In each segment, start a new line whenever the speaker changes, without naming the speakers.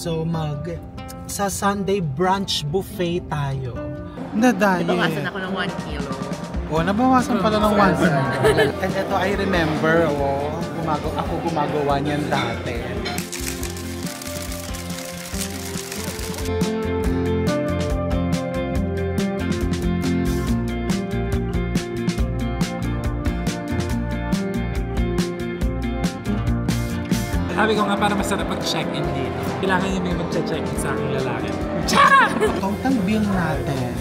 So sa Sunday brunch buffet tayo. Nadali.
Nabawasan ako ng 1 kilo.
Oh, nabawasan pala ng 1 kilo. And ito, I remember, ako gumagawa niyan dati.
Sabi ko nga para masarap mag-check-in dito. Kailangan niya may mag-check-in sa aking lalaki. Tara!
Total bill natin.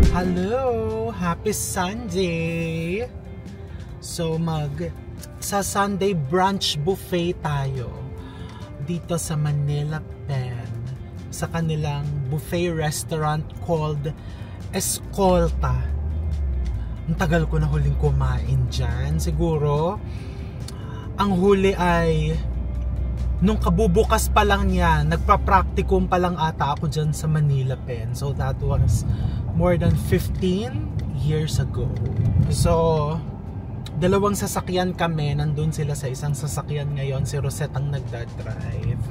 Hello! Happy Sunday! So sa Sunday brunch buffet tayo dito sa Manila Pen, sa kanilang buffet restaurant called Escolta. Ang tagal ko na huling kumain dyan. Siguro, ang huli ay nung kabubukas pa lang niya, nagpa-practicum pa lang ata ako dyan sa Manila Pen. So that was more than 15 years ago. So, dalawang sasakyan kami. Nandun sila sa isang sasakyan ngayon. Si Rosette ang nagdadrive.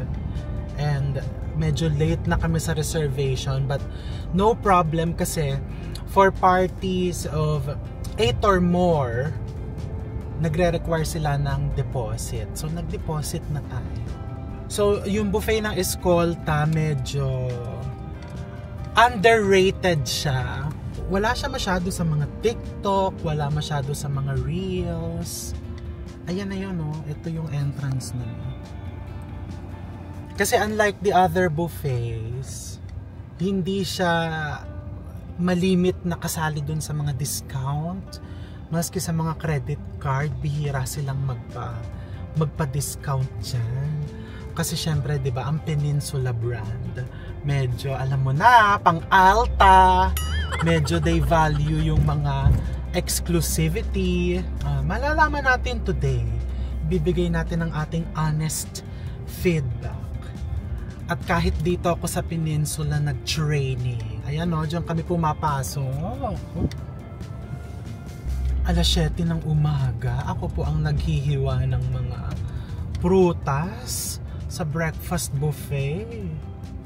And medyo late na kami sa reservation, but no problem kasi for parties of 8 or more nagre-require sila ng deposit. So nag-deposit na tayo. So yung buffet ng Escolta medyo underrated siya. Wala siya masyado sa mga TikTok, wala masyado sa mga Reels. Ayan na yun, oh. Ito yung entrance na. Kasi unlike the other buffets, hindi siya malimit na kasali dun sa mga discount. Maski sa mga credit card, bihira silang magpa-discount dyan. Kasi syempre, di ba, ang Peninsula brand, medyo, alam mo na, pang alta, medyo they value yung mga exclusivity. Malalaman natin today. Bibigay natin ang ating honest feedback. At kahit dito ako sa Peninsula nag-training, ayan o, dyan kami pumapasok. Alas 7 ng umaga, ako po ang naghihiwa ng mga prutas sa breakfast buffet.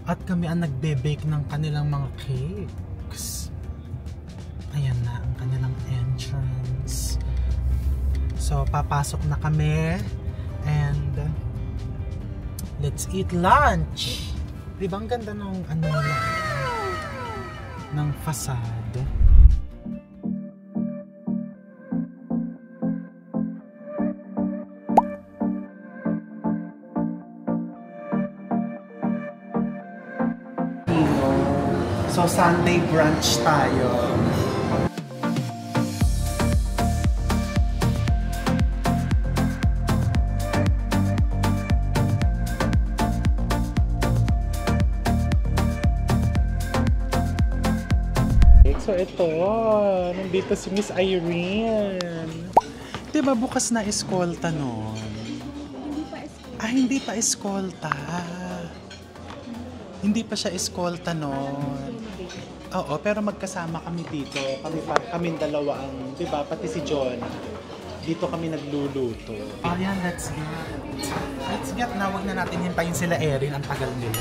At kami ang nagbe-bake ng kanilang mga cakes. Ayan na ang kanilang entrance. So, papasok na kami and let's eat lunch. Diba ang ganda ng ng facade. So Sunday brunch tayo. So ito, nandito si Miss Irene. Diba bukas na Escolta noon? Hindi pa Escolta. Hindi pa siya Escolta noon. Oo, pero magkasama kami dito. Kami dalawa ang, diba, pati si John. Dito kami nagluluto. Ayan, let's get. Let's get na, wag na natin hintayin sila Erin, ang tagal nila.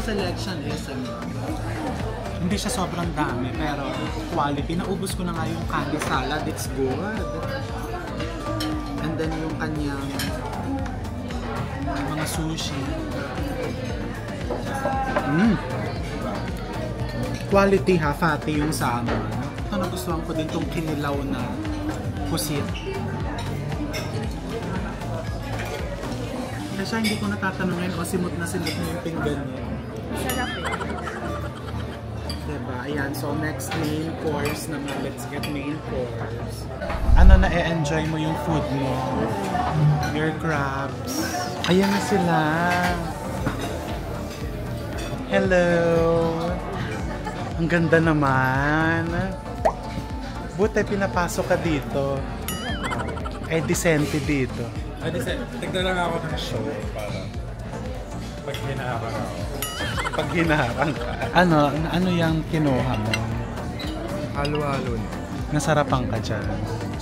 Selection is hindi siya sobrang dami pero quality. Naubos ko na nga yung candy salad, it's good. And then yung kanyang mga sushi. Quality ha, fatty yung salmon. Ito nagustuhan ko din tong kinilaw na pusit. Kasi hindi ko natatanungin o simot na yung pinggan niya.
Masarap eh.
Diba? Ayan. So, next main course naman. Let's get main course. Ano na-enjoy mo yung food mo? Your crabs. Ayan na sila. Hello. Ang ganda naman. Buti pinapasok ka dito. Eh, decente dito.
Tignan lang ako ng show para pag hinaharang ako.
Pag hinaharang ka. Ano yung kinuha mo?
Halo-halo na.
Nasarapan ka dyan.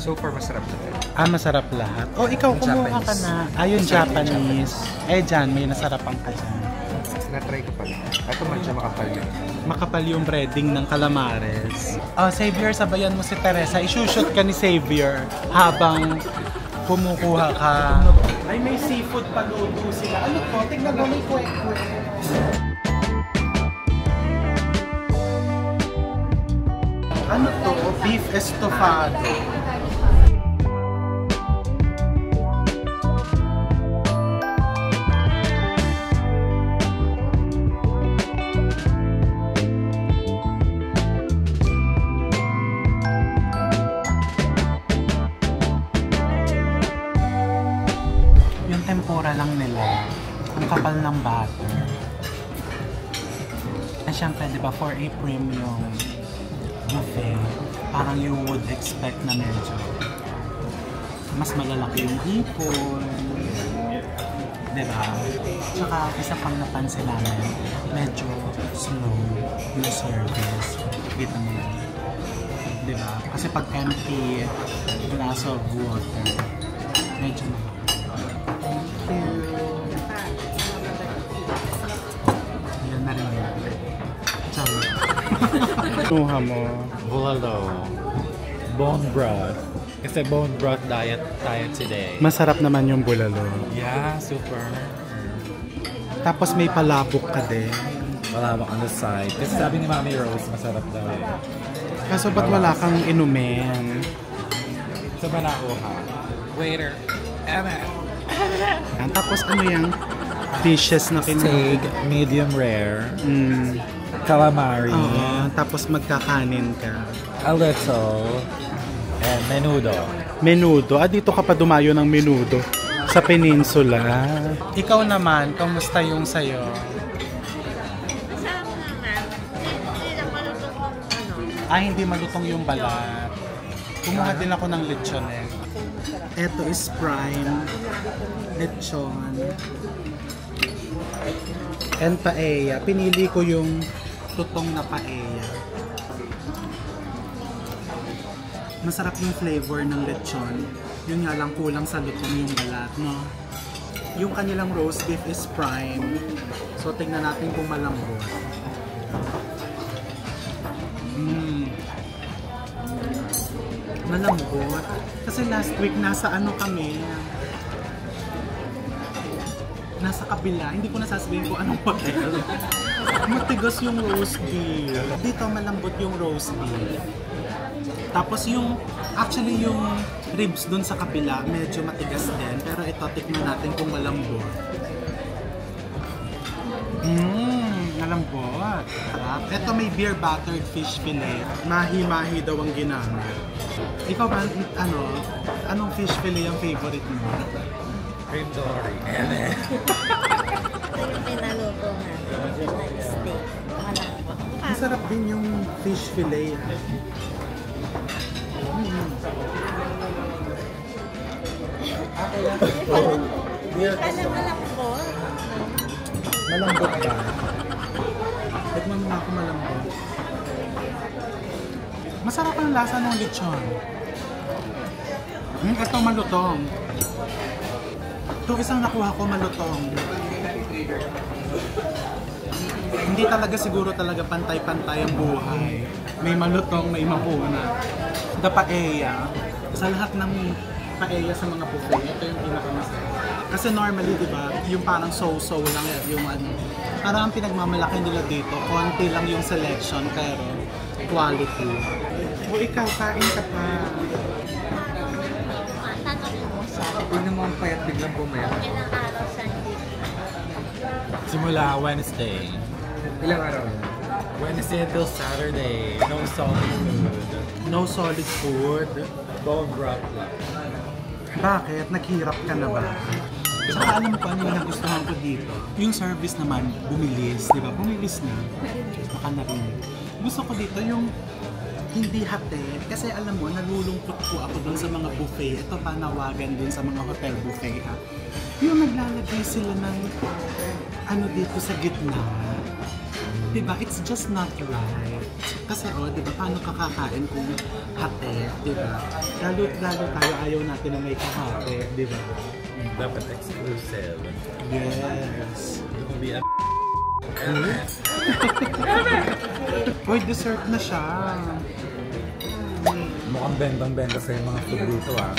So far, masarap na rin.
Masarap lahat. Oh, ikaw kumuha ka na. Yung Japanese. Dyan, may nasarapan ka dyan.
Na-try ko pala. Ito medyo makapal yun.
Makapal yung breading ng calamares. Xavier, sabayan mo si Teresa. Isushoot ka ni Xavier habang kumukuha ka. Ay, may seafood paluto sila. Ano po? Tignan mo, may kwek-kwek. Ano to? Beef estofado. Yung tempura lang nila, ang kapal ng butter. And syempre, di ba, for a premium buffet, parang you would expect na medyo mas malalaki yung hipon. Diba? Tsaka isa pang napansin namin, medyo slow yung service. Kita mo yun. Diba? Kasi pag empty glass of water, medyo yan na rin yun. Sorry. Tuha mo.
Bulalo. Bone broth. Kasi bone broth diet tayo today.
Masarap naman yung bulalo.
Yeah, super.
Tapos may palabok ka din.
Malawak on the side. Kasi sabi ni Mami Rose, masarap daw eh.
Kaso ba't wala kang inumin?
Sa Manaoha. Waiter.
Tapos ano yung dishes na
Steak, medium rare. Calamari.
Tapos magkakanin ka.
A little. And menudo.
Menudo. Dito ka pa dumayo ng menudo. Sa peninsula. Ikaw naman, kamusta yung sayo?
Masarap naman. Hindi lang malutong ano.
Hindi malutong yung balat. Kumuha din ako ng lechon eh. Ito is prime lechon and paella. Pinili ko yung tutong na paella. Masarap yung flavor ng lechon. Yun nga lang, kulang sa lutong yung balat, no? Yung kanilang roast beef is prime. So tingnan natin kung malambot. Malambot. Kasi last week nasa ano kami, nasa kabila. Hindi ko nasasabihin kung anong hotel. Matigas yung roast beef. Dito malambot yung roast beef. Tapos yung, actually yung ribs dun sa kabila, medyo matigas din. Pero ito, tikman natin kung malambot. Malambot. Ito may beer battered fish fillet. Mahi-mahi daw ang ginamit. Ikaw ba, anong fish fillet ang favorite mo?
Cream dory.
Ito yung pinaluto natin. Na steak. Malambot.
Masarap din yung fish fillet.
Kala malambot.
Malambot ba? Tikman mo nga ako malambot. Masarap ang lasa ng lechon. Ito malutong. Ito isang nakuha ko malutong. Hindi talaga siguro talaga pantay-pantay ang buhay. May malutong, may mapuna. The paella. Sa lahat ng paella sa mga buffet, ito yung pinakamasarap. Kasi normally, di ba, yung parang so-so lang yung ano. Parang ang pinagmamalaki nila dito, konti lang yung selection, pero quality. O ikaw, kain ka pa.
Tatanungin mo siya.
Huwag naman payat biglang bumayat.
Ilang araw siya hindi
Simula Wednesday.
Ilang araw yun?
Wednesday until Saturday. No solid food.
No solid food.
Bone broth lang.
Bakit? Naghirap ka na ba? Saka alam ko ano yung nagustuhan ko dito. Yung service naman, bumilis, di ba? Bumilis na. Baka narinig. Gusto ko dito yung hindi hate. Kasi alam mo, nalulungkot po ako dun sa mga buffet. Ito panawagan din sa mga hotel buffet. Ha? Yung naglalagay sila ng ano dito sa gitna. Diba? It's just not right. Kasi diba, paano kakakain kung hate, diba? Lalo tayo ayaw natin na may kahate, diba?
Dapat exclusive.
Yes.
It will be a
Uy, dessert na siya.
mukhang bendang-benda sa yung mga food dito ah.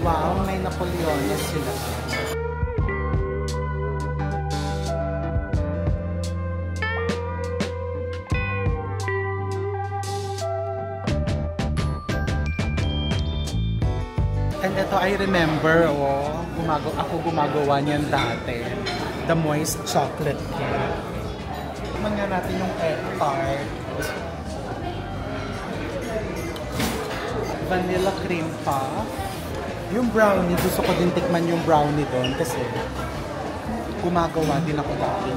Wow, may Napoleones sila. And ito, I remember, ako gumagawa niyan dati. The moist chocolate cake. Tikman nga natin yung egg tart. Vanilla cream puff. Yung brownie, gusto ko din tikman yung brownie doon kasi gumagawa din ako dati.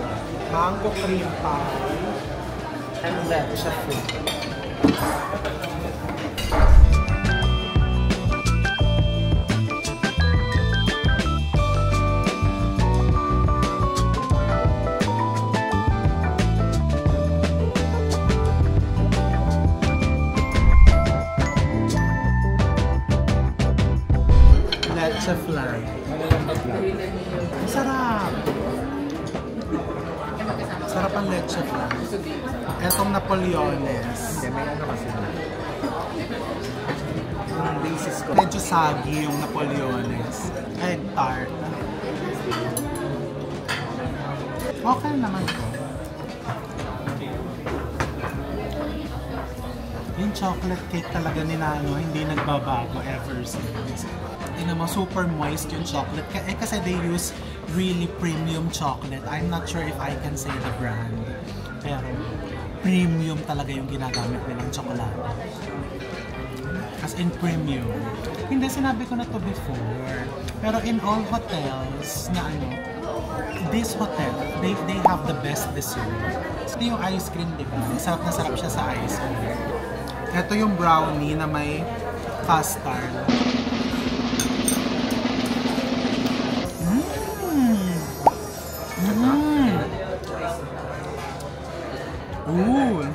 Mango cream pie and leche flan. Leche flan. Sarap! Sarap ang leche flan. Etong Napoleones.
May ano kasi na. Yung basis ko.
Medyo sagi yung Napoleones. Egg tart. Okay naman to. Yung chocolate cake talaga ni Nano, hindi nagbabago ever since. Tingnan mo, super moist yung chocolate. Kasi they use really premium chocolate. I'm not sure if I can say the brand. Pero premium talaga yung ginagamit nilang chocolate. As in premium. Hindi, sinabi ko na to before. Pero in all hotels na this hotel, they have the best dessert. Ito yung ice cream, di ba? Sarap na sarap siya sa ice cream. Ito yung brownie na may custard. Ooh!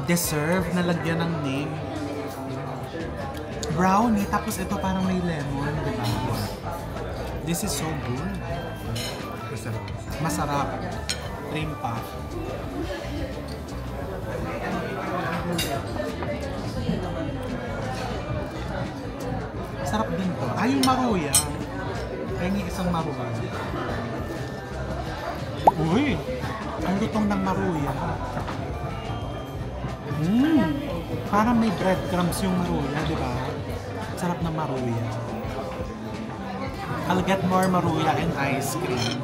Deserve na lagyan ng name. Brownie, tapos ito parang may lemon, di ba? This is so good.
Masarap.
Masarap. Cream puff. Sarap din to. Yung maruya. Yung isang maruya. Uy! Ang lutong ng maruya. Parang may breadcrumbs yung maruya, di ba? Sarap ng maruya. I'll get more maruya and ice cream.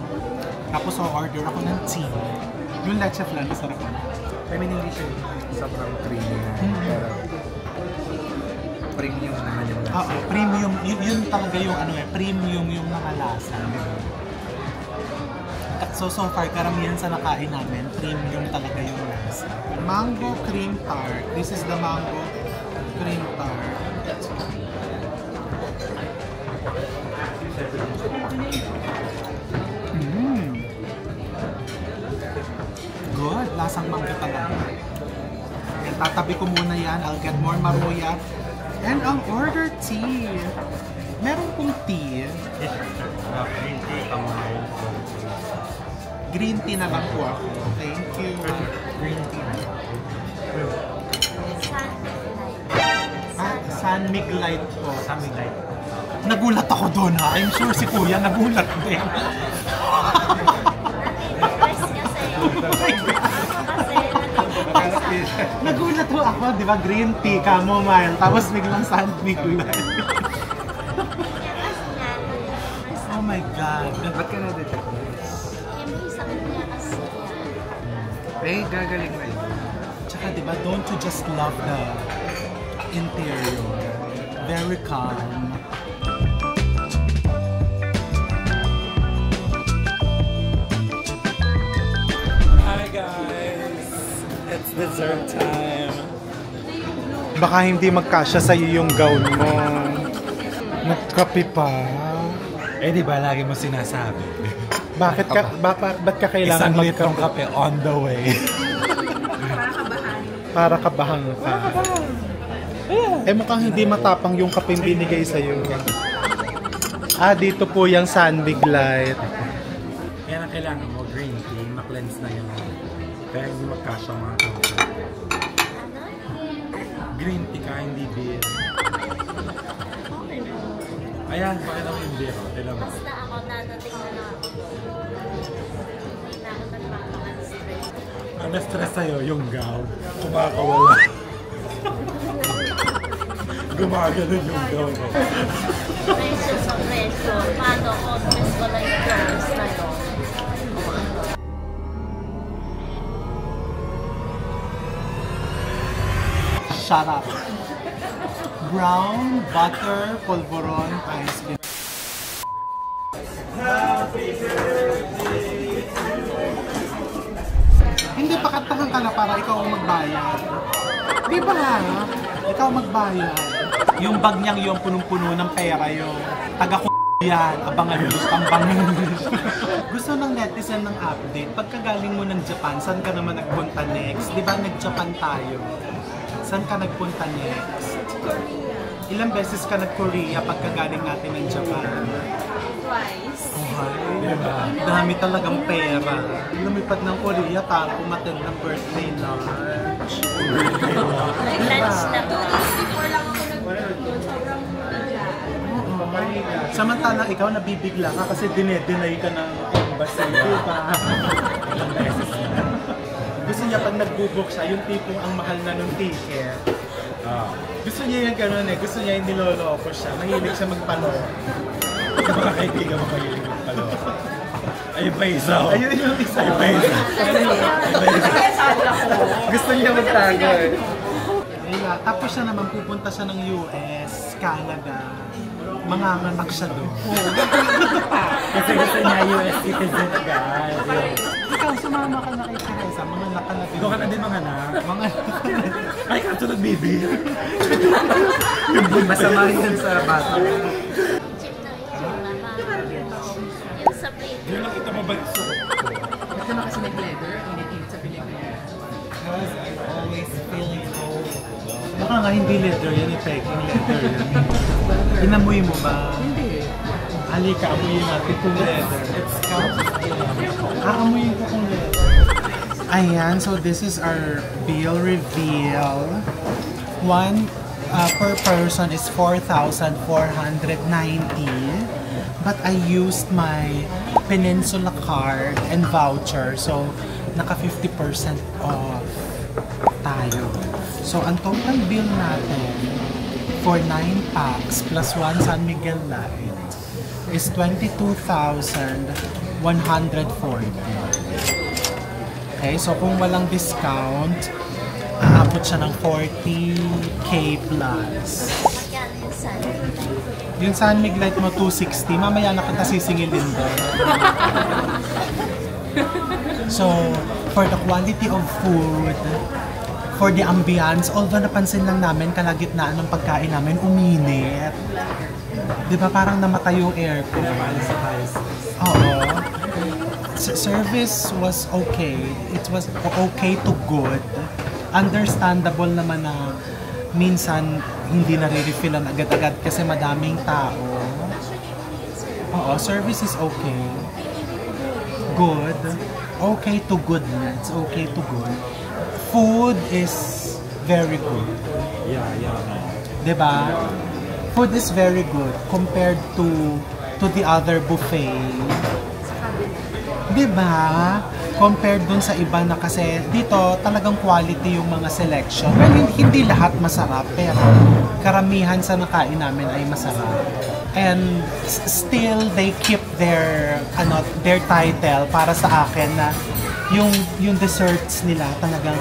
Tapos order ako ng tea. Yung leche flan, sarap na.
I mean, hindi siya sobrang creamy na. Pero premium naman yung lasa.
Oo, premium. Yun talaga yung premium yung mga lasa. So far, karamihan sa nakain namin, premium talaga yung lasa. Mango cream tart. This is the mango cream tart. Good. Lasang mangga talaga. And tatabi ko muna yan. I'll get more maruya. And I'll order tea. Meron pong tea. Green tea na lang po ako. Thank you. Green tea. San Mig Light po. San Mig Light. Nagulat ako doon ha. I'm sure si Kuya nagulat din.
Kasi
Nagulat ho ako, di ba? Green tea, chamomile, tapos biglang San Miguel. Oh my God.
Ba't ka na-detect? Eh, gagaling na yun.
Tsaka di ba, don't you just love the interior? Very calm.
Hi guys! It's dessert time.
Baka hindi magkasya sa'yo yung gown mo. Nagkape pa.
Eh di ba lagi mo sinasabi?
Bakit ka, ba't ka kailangan
Isang litrong kape on the way.
Para kabahan ka. Eh mukhang hindi matapang yung kapeng binigay sa'yo. Ah, dito po yung Sunbig Light.
Kaya ang kailangan mo, green tea, ma-cleanse na yun. Kaya hindi magkasya mga kape. Green tea ka, hindi beer. Ayan, bakit ako yung beer? Tignan mo.
Basta ako, nadating na lang ako doon. Hindi na ako nagpapaka-stress.
Ang na-stress sa'yo, yung gown. Kumakawala. Gumaganon yung gown.
Presyo sa presyo. Paano ko, stress ko lang yung clothes na yun.
Shut up. Brown butter polvoron ice cream. Hindi pa kantahan ka na para ikaw ang magbayad. Di ba? Ikaw magbayad. Yung bag niyang yung punong-puno ng pera yung taga yan, abangan mo, tambangin. Gusto ng netizen ng update, pagkagaling mo ng Japan, saan ka naman nagpunta next? Di ba nag-Japan tayo? Saan ka nagpunta next? Ilang beses ka nag-Korea pagkagaling natin ng Japan?
Twice.
Diba? Dami talagang pera. Lumipad ng Korea para umattend ng birthday lunch.
Nag-lunch na to.
Samantala ikaw nabibigla ka kasi dinedeny ka ng embassy, diba?
Ilang beses na.
Gusto niya pag nag-book siya, yung tipong ang mahal na ng ticket. Gusto niya yung gano'n eh, gusto niya yung niloloko siya. Mahilig siya magpaloko.
Sa mga kaibigan mo mahilig magpaloko. Ayun pa isa.
Ayun yung isa.
Ayun pa isa.
Gusto niya magtago eh. Ayun, tapos siya naman pupunta siya ng US, Canada. Manganganak siya doon.
Kasi gusto niya US citizen guys.
Ikaw, sumama ka na kay Teresa, mga anak ka na din.
Doon ka na din mga anak.
Mga anak ka na din.
Ay, katulad baby.
Masama yun sa bata.
Check na yung sa plate.
Yun lang kita mabanso.
Ba't naman kasi nag-leather? Init-init sa Pilipinas.
Because I'm always feeling cold. Baka nga hindi leather yan, peking leather yan. Inamoy mo ba?
Hindi.
Halika, amoyin natin kung leather. It's aamoyin ko kung leather. Ayan, so this is our bill reveal. One per person is 4,490. But I used my Peninsula card and voucher, so naka 50% off tayo. So ang total bill natin for 9 packs plus 1 San Miguel Light is 22,140. Okay, so kung walang discount, aabot siya ng 40k plus.
Magkano yung salad?
Yung San Mig Light mo 260, mamaya na kita sisingilin doon. So, for the quality of food, for the ambience, although napansin lang namin kalagitnaan ng pagkain namin, uminit. Di ba parang namatay yung aircon? Oo. Service was okay. It was okay to good. Understandable naman na minsan hindi nare-refillan agad-agad kasi madaming tao. Oo, service is okay. Good. Okay to good. It's okay to good. Food is very good.
Yeah.
Diba? Food is very good compared to the other buffet. Diba? compared dun sa iba na kasi dito talagang quality yung mga selection. Well, hindi lahat masarap pero karamihan sa nakain namin ay masarap. And still they keep their title para sa akin na yung desserts nila talagang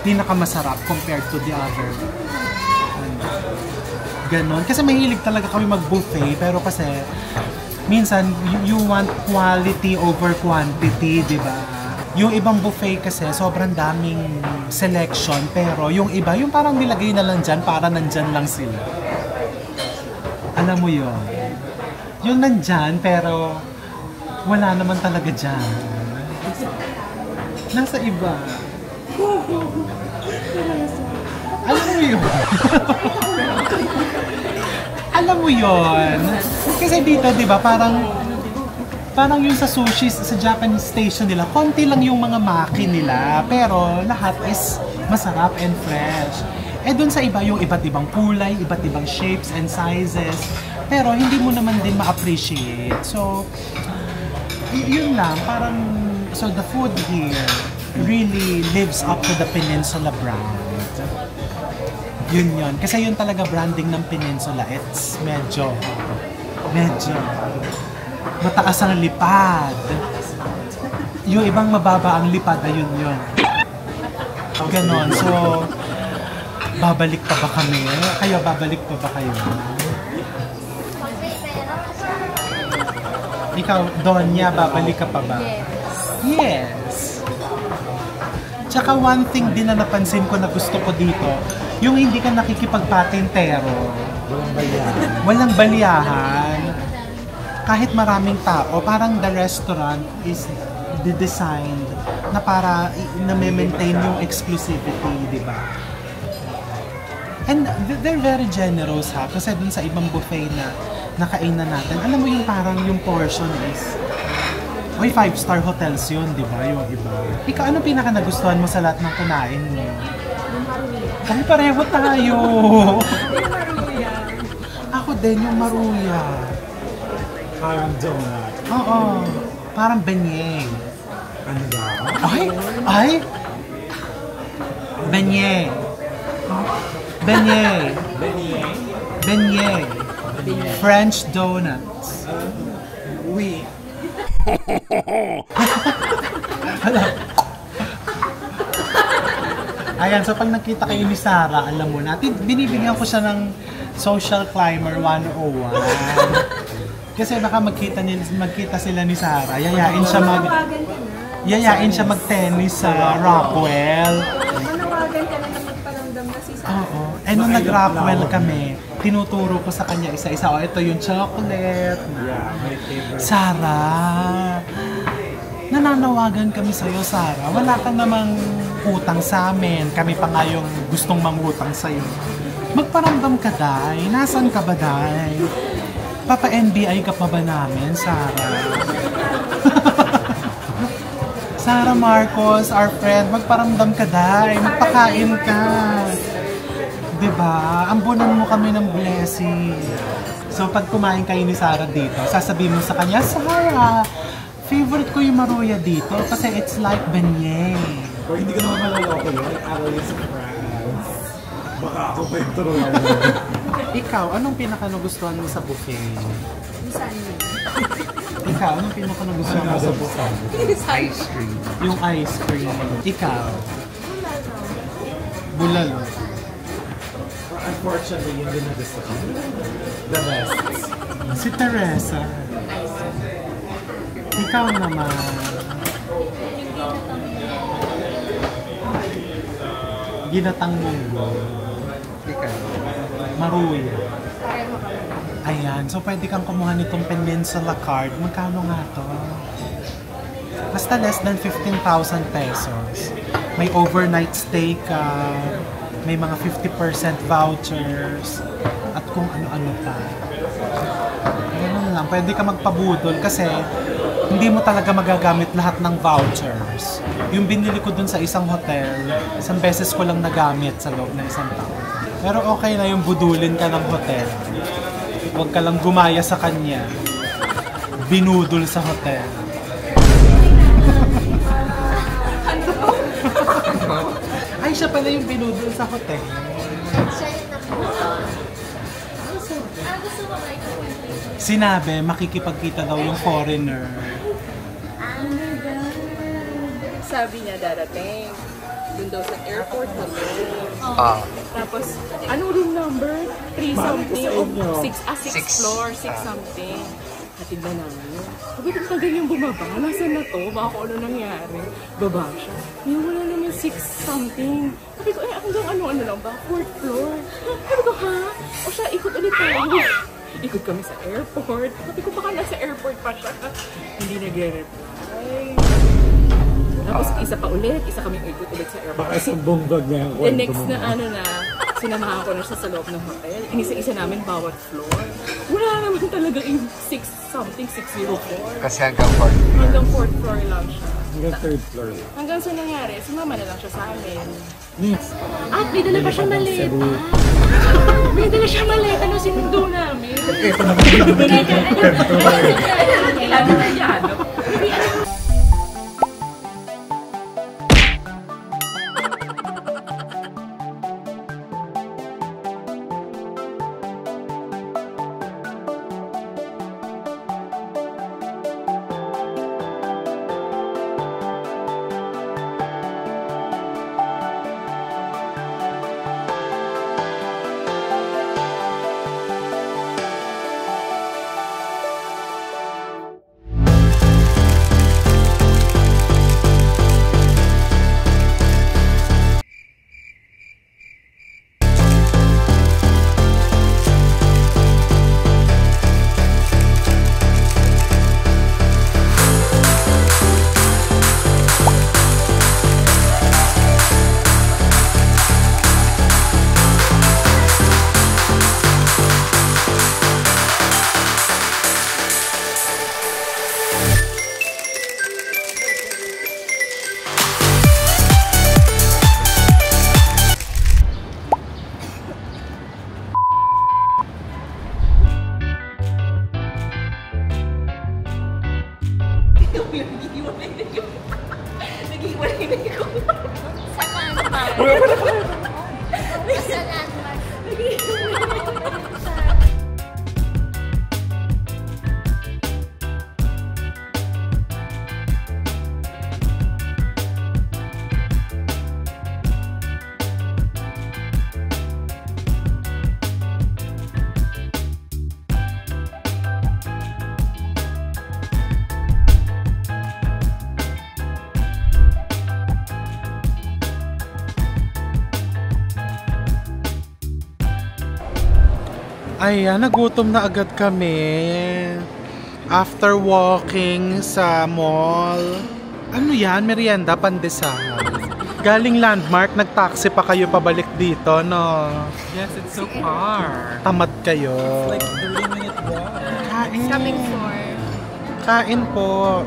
pinakamasarap compared to the other. Ganon. Kasi mahilig talaga kami mag-buffet pero kasi minsan, you want quality over quantity, di ba? Yung ibang buffet kasi, sobrang daming selection, pero yung iba, yung parang nilagay na lang dyan, para nandyan lang sila. Alam mo yun? Yung nandyan, pero wala naman talaga dyan. Nasa iba. Alam mo yun? Alam mo yun? Kasi dito, di ba, parang yung sa sushi, sa Japanese station nila, konti lang yung mga maki nila, pero lahat is masarap and fresh. Eh dun sa iba, yung iba't ibang kulay, iba't ibang shapes and sizes, pero hindi mo naman din ma-appreciate. So, yun lang, parang, so the food here really lives up to the Peninsula brand. Yun. Kasi yun talaga branding ng Peninsula. It's medyo mataas ang lipad. Yung ibang mababa ang lipad, ayun yun. Ganon. So, babalik pa ba kami? Babalik pa ba kayo? Ikaw, Donya, babalik ka pa ba? Yes. Tsaka one thing din na napansin ko na gusto ko dito, yung hindi ka nakikipagpatintero. Walang baliyahan. Kahit maraming tao, parang the restaurant is designed na para na-maintain yung exclusivity, di ba? And they're very generous ha, kasi dun sa ibang buffet na nakainan natin, alam mo yung parang yung portion is, 5-star hotels yun, di ba? Yung iba. Ikaw, ano pinaka nagustuhan mo sa lahat ng kunain mo? Kami pareho tayo. Ako din yung maruya.
Parang donut.
Oo. Parang benyeng.
Ano ba?
Ay! Benyeng. Benyeng. Benyeng. French donuts.
Oui.
Ayan, so pag nakita kayo ni Sarah, alam mo na, binibigyan ko siya ng Social Climber 101. Kasi baka magkita sila ni Sarah, yayain siya mag-tennis sa Rockwell.
Manawagan ka na magparamdam na si Sarah.
Oo. Eh nung nag-Rockwell kami, tinuturo ko sa kanya isa-isa, ito yung chocolate.
Yeah, my favorite.
Sarah, nananawagan kami sa'yo, Sarah. Wala ka namang utang sa amin. Kami pa nga yung gustong mangutang sa'yo. Magparamdam ka, Day. Nasaan ka ba, Day? Papa-NBI ka pa ba namin, Sarah? Sarah Marcos, our friend, magparamdam ka, Day. Magpakain ka. Diba? Ambunan mo kami ng blessing. So, pag kumain kayo ni Sarah dito, sasabihin mo sa kanya, Sarah, favorite ko yung maruya dito kasi it's like benyeng.
Kung hindi ka naman malaloko yun, ako yun sa France. Baka ako pa yung turuan.
Ikaw, anong pinaka-nagustuhan mo sa buffet?
Saan yun?
Ikaw, anong pinaka-nagustuhan mo sa buffet?
Ice cream.
Yung ice cream. Ikaw? Bulalo.
Unfortunately, yun din na gusto ko. The best.
Si Teresa. Ikaw naman. Ginatang munggo. Ikaw. Maruya. Ayan. So, pwede kang kumuha nitong Peninsula card. Magkano nga to? Basta less than 15,000 pesos. May overnight stay ka. May mga 50% vouchers. At kung ano-ano pa. Ganun lang. Pwede ka magpabudol kasi hindi mo talaga magagamit lahat ng vouchers. Yung binili ko dun sa isang hotel, isang beses ko lang nagamit sa loob ng isang taon. Pero okay na yung budulin ka ng hotel. Huwag ka lang gumaya sa kanya. Binudol sa hotel. Ay, siya pala yung binudol sa hotel.
Siya yung nakuha. Gusto mo ba ito?
Sinabi, makikipagkita daw yung foreigner.
Sabi niya darating. Doon daw sa airport hotel. Tapos, ano room number? 3 something. O 6 floor, 6 something. Hatid na namin. Sabi ko, tagal yung bumaba. Nasaan na to? Baka kung ano nangyari. Baba siya. Yung wala naman 6 something. Sabi ko, hanggang ano lang ba? 4th floor. Sabi ko, ha? O siya, ikot ulit tayo. Ikot kami sa airport. Sabi ko, baka nasa airport pa siya. Hindi nag-reply. Tapos isa pa ulit, isa kami ikot ulit sa airport.
Baka isang bumbag na ako.
The next na sinamahan ko na siya sa loob ng hotel. Inisa-isa namin bawat floor. Wala naman talaga yung 604.
Kasi hanggang 4th floor.
Hanggang 4th floor lang siya.
Hanggang 3rd floor.
Hanggang sa nangyari, sumama na lang siya sa amin. At may dala pa siya maleta. May dala siya maleta na sinundo namin.
Ito naman yung
Kailangan na yan.
Sa landmark. Sa landmark.
Ayan, nagutom na agad kami. After walking sa mall. Ano yan? Merienda, pandesal. Galing Landmark, nag-taxi pa kayo pabalik dito, no?
Yes, it's so far.
Tamad kayo.
Like 30-minute walk.
Kain.
Coming for.
Kain po.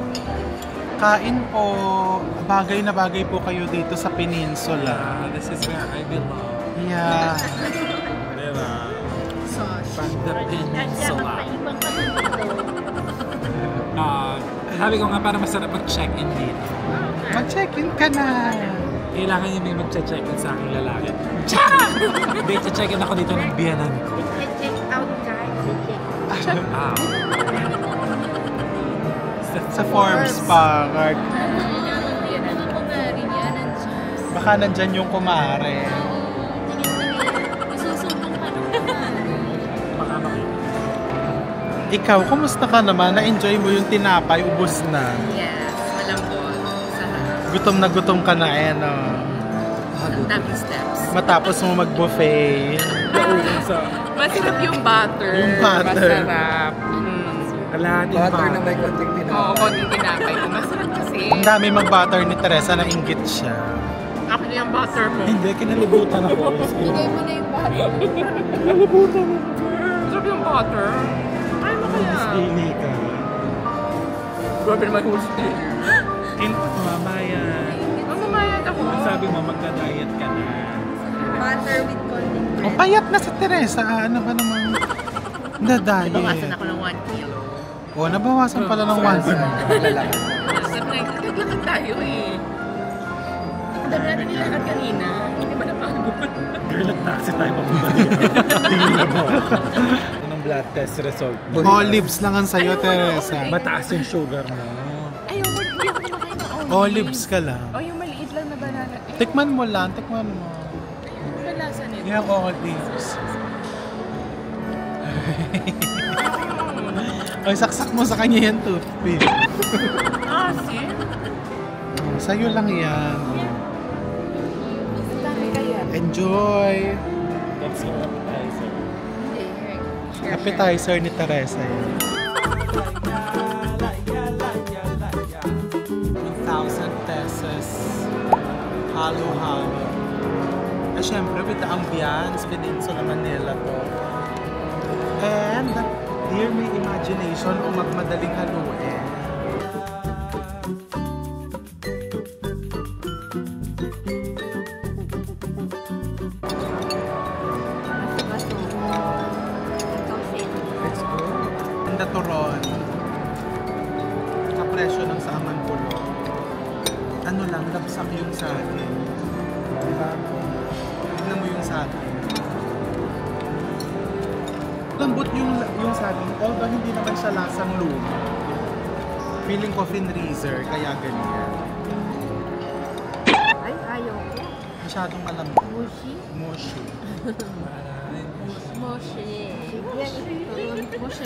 Kain po. Bagay na bagay po kayo dito sa peninsula.
This is where I belong.
Yeah.
Diba?
Sauce.
The peninsula.
Ibang pa dito.
Sabi ko nga para masarap mag-check-in dito.
Mag-check-in ka na.
Kailangan yung may mag-check-in sa aking lalaki. Hindi, check-in ako dito ng biyanan ko.
Check out guys.
Wow.
Sa Forbes Park. Baka nandyan yung kumare.
Baka makita.
Ikaw, kumusta ka naman? Na-enjoy mo yung tinapay, ubos na.
Yes, malambot. Sa
Gutom na gutom ka na eh, no?
ang daming steps.
Matapos mo mag-buffet.
Masarap yung butter.
Yung butter.
Masarap.
Kalahating
Butter na may konting tinapay.
Oo, konting tinapay. Masarap kasi.
Ang dami mag-butter ni Teresa, na-inggit siya.
Ako na yung butter mo.
Hindi, kinalibutan ako.
Bigay mo na yung butter. Masarap yung butter. Ay, mo kaya.
Pili ka.
Grabe naman yung steak.
Mamaya.
Mamamayat ako.
Sabi mo, magda-diet ka na.
Butter with konting
O, payat na si Teresa. Ano ba namang
Bawasan
na-diet?
ako ng 1 kilo.
O, nabawasan pala ng 1 kilo.
Masarap na. Naglakad tayo eh. Dami natin nilakad kanina. Hindi ba napagod?
Girl, nag-taxi tayo papunta dito. Tingnan mo. Anong blood test result mo?
Olives lang ang sa'yo, Teresa.
Mataas yung sugar mo.
Ayaw, hindi ako kumakain ng olives.
Olives ka lang.
O yung maliit lang na banana.
Tikman mo lang, tikman mo.
Ano lasa nito?
Yung olives. Ay, saksak mo sa kanya yan, toothpick.
Asin?
Sa'yo lang yan.
Dami kaya.
Enjoy!
That's your appetizer.
Appetizer ni Teresa yan. 1,000 pesos. Halo-halo. Eh, syempre, with the ambience, Peninsula Manila to. And, dear, may imagination o magmadaling haluin. Ganda turon. Kapresyo ng sa Amanpulo. Ano lang, labsak yung sa akin. Tignan mo yung sa akin. Lambot yung saging, although hindi naman siya lasang luma. Feeling ko finreezer, kaya ganyan.
Ay, ayaw ko.
Masyadong malambot.
Mushy?
Mushy.
Moshi.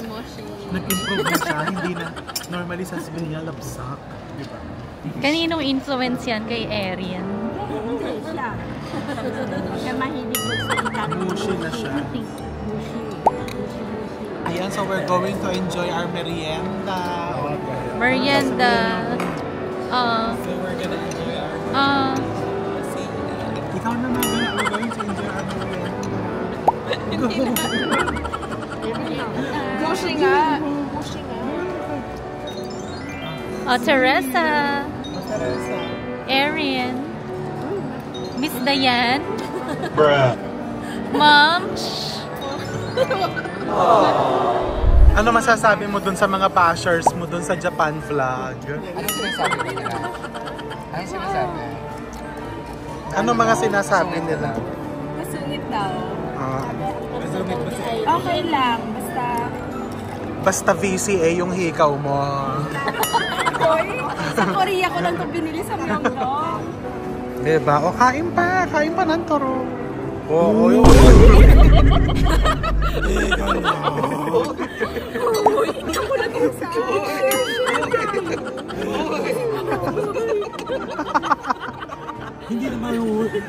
Moshi.
Nag-improve na siya, hindi na normally sasabihin niya labsak. Diba?
Kaninong influence yan kay Arian?
Hindi siya. Siya mahilig magsalita.
Mushy na siya. Ayan, so we're going to enjoy our merienda.
Merienda.
So we're gonna enjoy our
Ikaw na mga we're going to enjoy our merienda.
Moshi nga.
Teresa. Arian. Miss Dayan. Mom.
Ano masasabi mo dun sa mga bashers mo dun sa Japan vlog?
Anong sinasabi nila? Anong sinasabi?
Ano mga sinasabi nila?
Masungit daw.
Ah,
Okay lang, basta...
basta VCA yung hikaw mo.
Hoy, sa Korea ko lang ito binili sa Myeongdong.
Diba? O kain pa ng toro. Oo, yun.
Hindi naman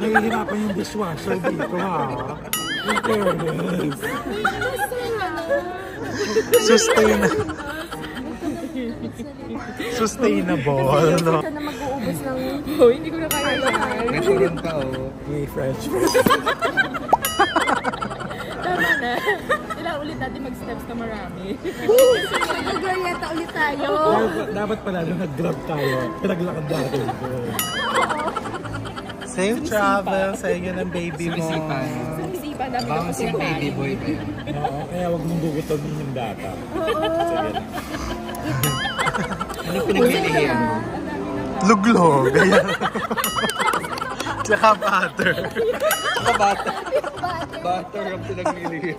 nahihirapan yung dishwasher dito, ha? In fairness.
Sustainable, no?
Sana mag-uubos ng...
Hoy, hindi ko na kaya yan.
May turon pa, oh.
May French fries.
Tama na. Kailangan ulit natin mag-steps na marami.
Mag-Glorieta ulit tayo.
Dapat pala nung nag-grab tayo, pinaglakad natin.
Safe travel sa inyo ng baby mo.
Isipan namin ako
Bang si baby boy.
Oo, kaya huwag mong gugutomin yung data. Sige na.
Anong pinaglilihiyan mo?
Luglog, ganyan. Tsaka butter.
Butter ang pinaglilihiyan.